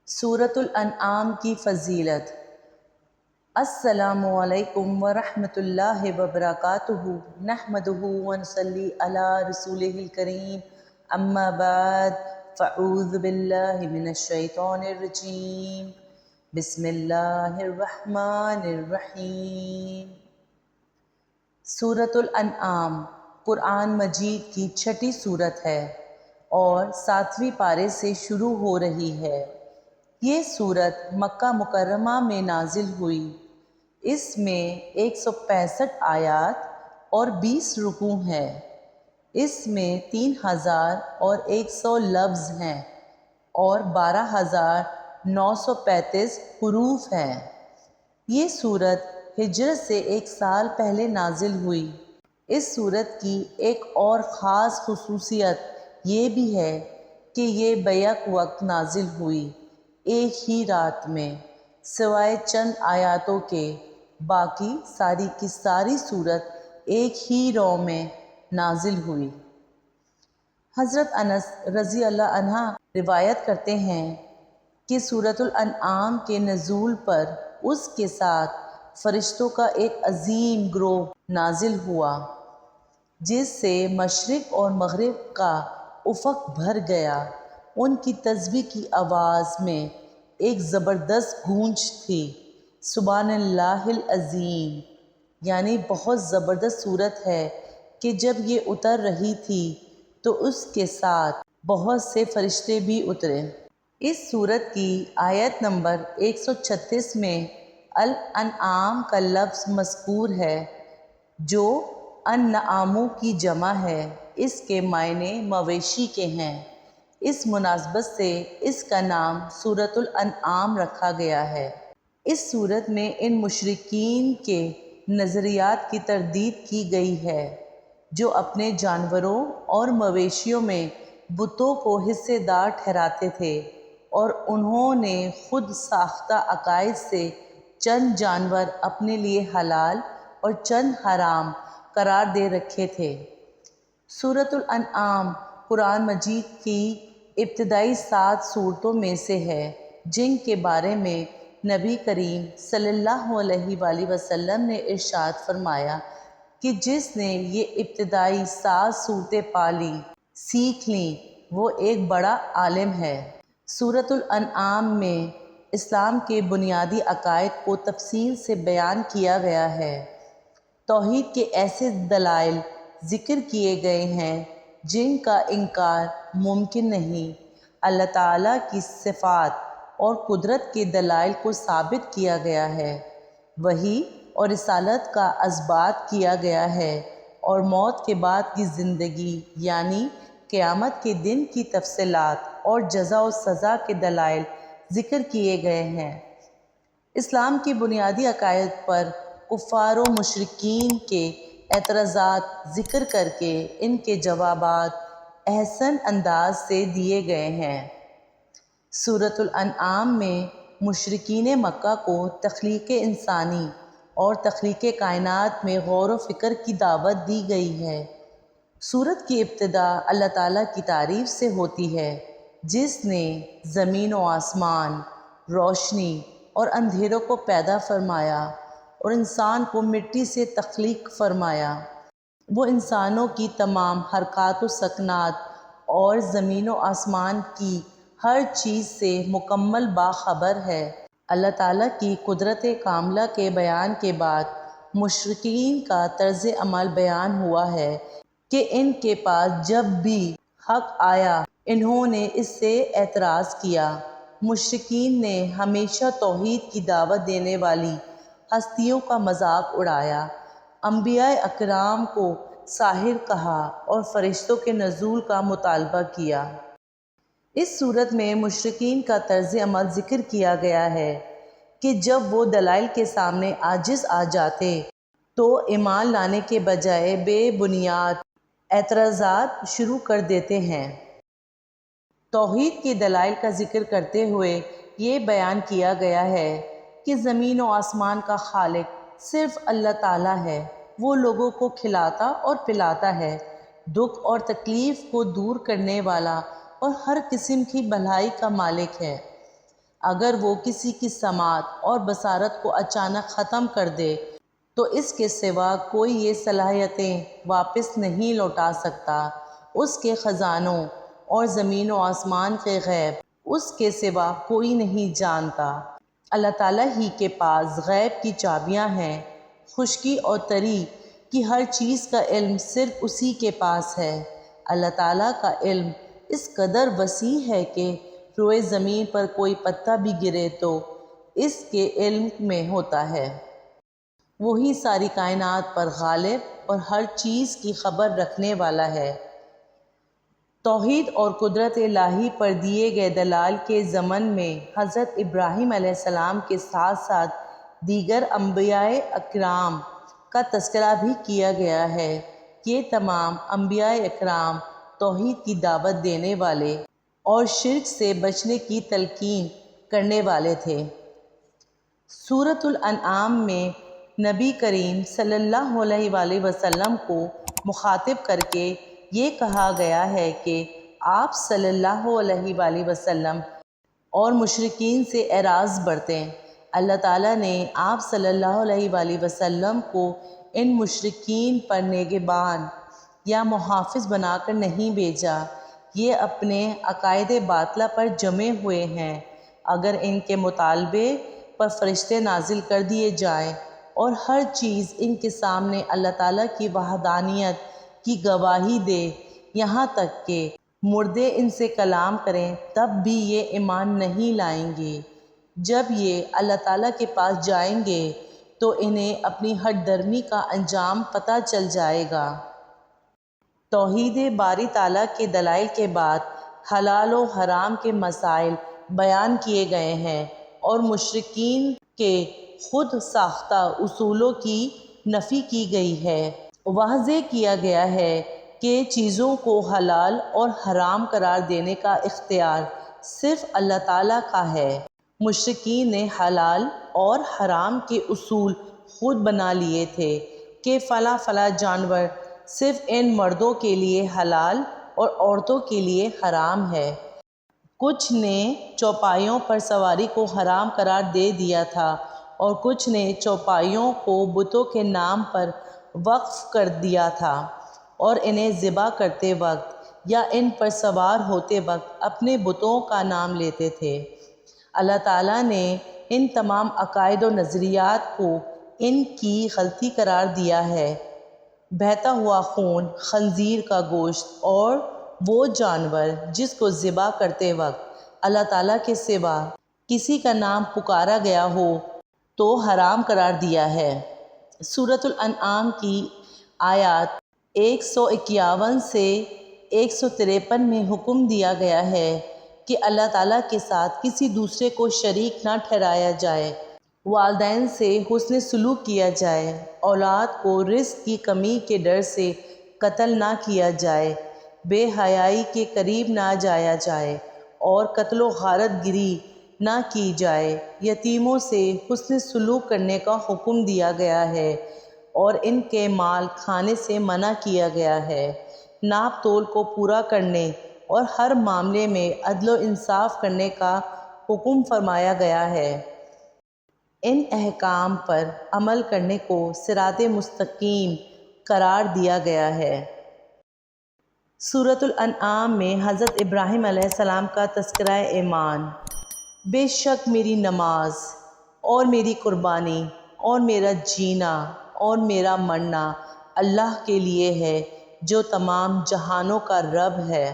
سورۃ الانعام کی فضیلت۔ السلام علیکم ورحمۃ اللہ وبرکاتہ، نحمدہ ونصلی علی رسولہ الکریم، اما بعد فاعوذ باللہ من الشیطان الرجیم، بسم اللہ الرحمن الرحیم۔ سورۃ الانعام قرآن مجید کی چھٹی سورت ہے اور 7ویں پارے سے شروع ہو رہی ہے۔ یہ سورت مکہ مکرمہ میں نازل ہوئی۔ اس میں 165 آیات اور 20 رکوع ہیں۔ اس میں 3100 لفظ ہیں اور 12935 حروف ہیں۔ یہ سورت ہجرت سے 1 سال پہلے نازل ہوئی۔ اس سورت کی ایک اور خاص خصوصیت یہ بھی ہے کہ یہ بیک وقت نازل ہوئی، ایک ہی رات میں، سوائے چند آیاتوں کے۔ باقی ساری کی ساری سورت ایک ہی رو میں نازل ہوئی۔ حضرت انس رضی اللہ عنہ روایت کرتے ہیں کہ سورۃ الانعام کے نزول پر اس کے ساتھ فرشتوں کا ایک عظیم گروہ نازل ہوا، جس سے مشرق اور مغرب کا افق بھر گیا۔ ان کی تسبیح کی آواز میں ایک زبردست گونج تھی، سبحان اللہ العظیم، یعنی بہت زبردست صورت ہے کہ جب یہ اتر رہی تھی تو اس کے ساتھ بہت سے فرشتے بھی اترے۔ اس سورت کی آیت نمبر 136 میں الانعام کا لفظ مذکور ہے، جو النعام کی جمع ہے۔ اس کے معنی مویشی کے ہیں۔ اس مناسبت سے اس کا نام سورۃ الانعام رکھا گیا ہے۔ اس سورت میں ان مشرکین کے نظریات کی تردید کی گئی ہے جو اپنے جانوروں اور مویشیوں میں بتوں کو حصے دار ٹھہراتے تھے، اور انہوں نے خود ساختہ عقائد سے چند جانور اپنے لیے حلال اور چند حرام قرار دے رکھے تھے۔ سورۃ الانعام قرآن مجید کی ابتدائی 7 سورتوں میں سے ہے، جن کے بارے میں نبی کریم صلی اللہ علیہ وآلہ وسلم نے ارشاد فرمایا کہ جس نے یہ ابتدائی 7 سورتیں پا لیں، سیکھ لیں، وہ ایک بڑا عالم ہے۔ سورۃ الانعام میں اسلام کے بنیادی عقائد کو تفصیل سے بیان کیا گیا ہے۔ توحید کے ایسے دلائل ذکر کیے گئے ہیں جن کا انکار ممکن نہیں۔ اللہ تعالیٰ کی صفات اور قدرت کے دلائل کو ثابت کیا گیا ہے۔ وحی اور رسالت کا اثبات کیا گیا ہے، اور موت کے بعد کی زندگی یعنی قیامت کے دن کی تفصیلات اور جزا و سزا کے دلائل ذکر کیے گئے ہیں۔ اسلام کی بنیادی عقائد پر کفار و مشرکین کے اعتراضات ذکر کر کے ان کے جوابات احسن انداز سے دیے گئے ہیں۔ سورۃ الانعام میں مشرکین مکہ کو تخلیق انسانی اور تخلیق کائنات میں غور و فکر کی دعوت دی گئی ہے۔ سورت کی ابتدا اللہ تعالیٰ کی تعریف سے ہوتی ہے، جس نے زمین و آسمان، روشنی اور اندھیروں کو پیدا فرمایا اور انسان کو مٹی سے تخلیق فرمایا۔ وہ انسانوں کی تمام حرکات و سکنات اور زمین و آسمان کی ہر چیز سے مکمل باخبر ہے۔ اللہ تعالیٰ کی قدرت کاملہ کے بیان کے بعد مشرکین کا طرز عمل بیان ہوا ہے کہ ان کے پاس جب بھی حق آیا انہوں نے اس سے اعتراض کیا۔ مشرکین نے ہمیشہ توحید کی دعوت دینے والی ہستیوں کا مذاق اڑایا، انبیاء اکرام کو ساحر کہا اور فرشتوں کے نزول کا مطالبہ کیا۔ اس صورت میں مشرکین کا طرز عمل ذکر کیا گیا ہے کہ جب وہ دلائل کے سامنے عاجز آ جاتے تو ایمان لانے کے بجائے بے بنیاد اعتراضات شروع کر دیتے ہیں۔ توحید کے دلائل کا ذکر کرتے ہوئے یہ بیان کیا گیا ہے کہ زمین و آسمان کا خالق صرف اللہ تعالیٰ ہے۔ وہ لوگوں کو کھلاتا اور پلاتا ہے، دکھ اور تکلیف کو دور کرنے والا اور ہر قسم کی بھلائی کا مالک ہے۔ اگر وہ کسی کی سماعت اور بصارت کو اچانک ختم کر دے تو اس کے سوا کوئی یہ صلاحیتیں واپس نہیں لوٹا سکتا۔ اس کے خزانوں اور زمین و آسمان کے غیب اس کے سوا کوئی نہیں جانتا۔ اللہ تعالیٰ ہی کے پاس غیب کی چابیاں ہیں۔ خشکی اور تری کی ہر چیز کا علم صرف اسی کے پاس ہے۔ اللہ تعالیٰ کا علم اس قدر وسیع ہے کہ روئے زمین پر کوئی پتا بھی گرے تو اس کے علم میں ہوتا ہے۔ وہی ساری کائنات پر غالب اور ہر چیز کی خبر رکھنے والا ہے۔ توحید اور قدرت الہی پر دیے گئے دلائل کے ضمن میں حضرت ابراہیم علیہ السلام کے ساتھ ساتھ دیگر انبیاء اکرام کا تذکرہ بھی کیا گیا ہے۔ یہ تمام انبیاء اکرام توحید کی دعوت دینے والے اور شرک سے بچنے کی تلقین کرنے والے تھے۔ سورۃ الانعام میں نبی کریم صلی اللہ علیہ وآلہ وسلم کو مخاطب کر کے یہ کہا گیا ہے کہ آپ صلی اللہ علیہ وآلہ وسلم اور مشرکین سے اعراض برتیں۔ اللہ تعالیٰ نے آپ صلی اللہ علیہ وآلہ وسلم کو ان مشرکین پر نگہبان یا محافظ بنا کر نہیں بھیجا۔ یہ اپنے عقائد باطلہ پر جمے ہوئے ہیں۔ اگر ان کے مطالبے پر فرشتے نازل کر دیے جائیں اور ہر چیز ان کے سامنے اللہ تعالیٰ کی وحدانیت کی گواہی دے، یہاں تک کہ مردے ان سے کلام کریں، تب بھی یہ ایمان نہیں لائیں گے۔ جب یہ اللہ تعالیٰ کے پاس جائیں گے تو انہیں اپنی ہٹ درمی کا انجام پتہ چل جائے گا۔ توحید باری تعالیٰ کے دلائل کے بعد حلال و حرام کے مسائل بیان کیے گئے ہیں اور مشرکین کے خود ساختہ اصولوں کی نفی کی گئی ہے۔ واضح کیا گیا ہے کہ چیزوں کو حلال اور حرام قرار دینے کا اختیار صرف اللہ تعالیٰ کا ہے۔ مشرکین نے حلال اور حرام کے اصول خود بنا لیے تھے کہ فلاں جانور صرف ان مردوں کے لیے حلال اور عورتوں کے لیے حرام ہے۔ کچھ نے چوپائیوں پر سواری کو حرام قرار دے دیا تھا اور کچھ نے چوپائیوں کو بتوں کے نام پر وقف کر دیا تھا اور انہیں ذبح کرتے وقت یا ان پر سوار ہوتے وقت اپنے بتوں کا نام لیتے تھے۔ اللہ تعالیٰ نے ان تمام عقائد و نظریات کو ان کی غلطی قرار دیا ہے۔ بہتا ہوا خون، خنزیر کا گوشت اور وہ جانور جس کو ذبح کرتے وقت اللہ تعالیٰ کے سوا کسی کا نام پکارا گیا ہو تو حرام قرار دیا ہے۔ سورۃ الانعام کی آیات 151 سے 153 میں حکم دیا گیا ہے کہ اللہ تعالیٰ کے ساتھ کسی دوسرے کو شریک نہ ٹھہرایا جائے، والدین سے حسن سلوک کیا جائے، اولاد کو رزق کی کمی کے ڈر سے قتل نہ کیا جائے، بے حیائی کے قریب نہ جایا جائے اور قتل و غارت گری نہ کی جائے۔ یتیموں سے حسن سلوک کرنے کا حکم دیا گیا ہے اور ان کے مال کھانے سے منع کیا گیا ہے۔ ناپ تول کو پورا کرنے اور ہر معاملے میں عدل و انصاف کرنے کا حکم فرمایا گیا ہے۔ ان احکام پر عمل کرنے کو صراط مستقیم قرار دیا گیا ہے۔ سورۃ الانعام میں حضرت ابراہیم علیہ السلام کا تذکرہ ایمان۔ بے شک میری نماز اور میری قربانی اور میرا جینا اور میرا مرنا اللہ کے لیے ہے جو تمام جہانوں کا رب ہے۔